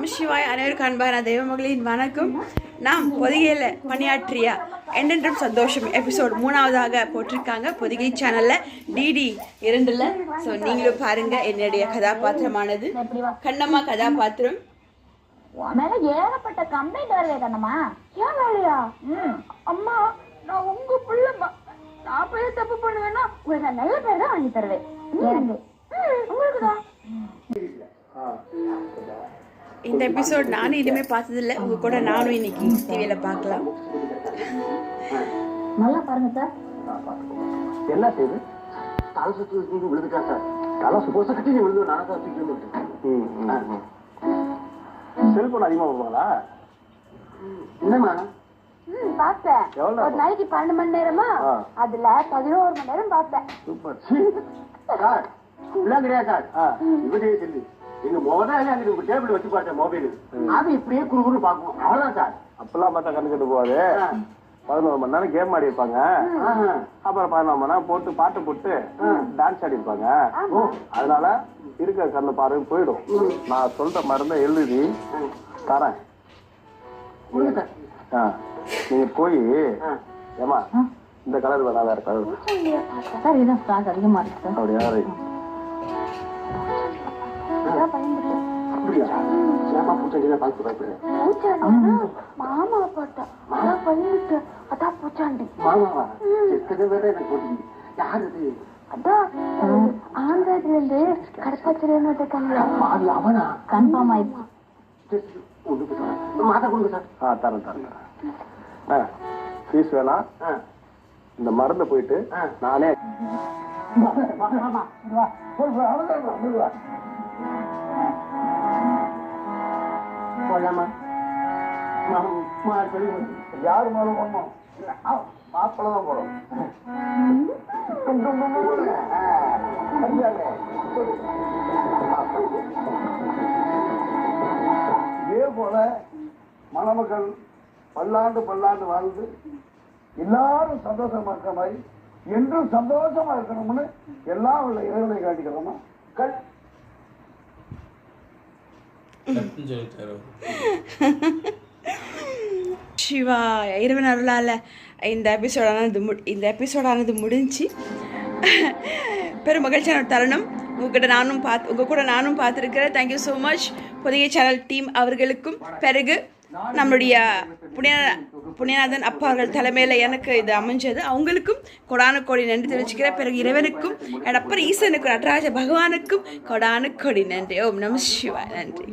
நம சிவாய். அனைவருக்கும் அன்பான தெய்வமகளின் வணக்கம். நாம் பொதிகையில் பணியாற்றிய என்றென்றும் சந்தோஷம் எபிசோட் 3ஆவதாக போட்டிருக்காங்க பொதிகை சேனலில் டிடி 2ல். ஸோ நீங்களும் பாருங்க. என்னுடைய கதாபாத்திரமானது கண்ணம்மா கதாபாத்திரம். ஏகப்பட்ட கம்ப்ளைண்ட் வருது கண்ணம்மா. ஏன் வேலையா? அம்மா நான் உங்க பிள்ளைமா, நான் போய் தப்பு பண்ணுவேன்னா உங்களுக்கு நான் நல்ல பேர் தான் வாங்கி தருவேன். உங்களுக்குதான் இந்த எபிசோட் நானும் இனிமேல் பார்த்ததில்லை. உங்க கூட நானும் இன்னைக்கு டிவியில் பார்க்கலாம். நல்லா பாருங்க சார். என்ன செய்யுது? தலை சுற்றி விழுந்துட்டா சார். தலை சுபோச கட்டி விழுந்து நானே தான் சுற்றி. செல்போன் அதிகமாக வருவாங்களா? என்னம்மா பார்த்தேன். ஒரு நாளைக்கு 12 மணி நேரமா, அதுல 11 மணி நேரம் பார்த்தேன். Super sir. இப்படிலாம் கிடையாது சார். இவரே சொல்லி எங்க முதல்ல அங்க டேபிள் வச்சு பார்த்தேன் மொபைல். அது இப்படியே குறுகுறு பார்க்கும். அவ்வளவுதான் சார். அப்பெல்லாம் பார்த்தா கண்ணு கட்டு போவாரு. 11 மணி நேரம் கேம் ஆடி இருப்பாங்க. அப்புறம் 11 மணி நேரம் போட்டு பாட்டு போட்டு டான்ஸ் ஆடி இருப்பாங்க. அதனால இருக்க கண்ணு பாரு போயிடும். நான் சொல்ற மருந்தை எழுதி தரேன். நீங்க போய் ஏமா இந்த கலர் வேணா வேற கலர் சார். இதான் ஸ்டாக் அதிகமா இருக்கு சார். அப்படியா? மாமா போட்டா அதான் பண்ணிட்டு அதான் பூச்சாண்டி. அதான் ஆந்திரால இருந்து கடப்பாச்சரியன்னு இருக்காங்களா? அவனா கன்ஃபார்ம் ஆயிப்பா. தரேன் தரேன். ஃபீஸ் வேணா இந்த மருந்து போயிட்டு நானே யாரு மேலும் போடணும்? மாப்பிள்ளதான் போடும். இதே போல மணமக்கள் பல்லாண்டு பல்லாண்டு வாழ்ந்து எல்லாரும் சந்தோஷமா இருக்கிற மாதிரி என்றும் சந்தோஷமா இருக்கணும்னு எல்லாம் உள்ள இறைவனை காட்டிக்கிறோமா? சிவா இறைவன் அருளால் இந்த எபிசோடானது முடிஞ்சு பெரும் மகிழ்ச்சியான தருணம். உங்கள் கூட நானும் பார்த்துருக்கிறேன். Thank you so much Pothigai channel team அவர்களுக்கும். பிறகு நம்மளுடைய புண்ணியநாதன் அப்பா அவர்கள் தலைமையில் எனக்கு இது அமைஞ்சது. அவங்களுக்கும் கொடானு கோடி நன்றி தெரிவிச்சுக்கிறேன். பிறகு இறைவனுக்கும் எடப்பர் ஈசனுக்கும் நடராஜ பகவானுக்கும் கொடானு கோடி நன்றி. ஓம் நம சிவாய். நன்றி.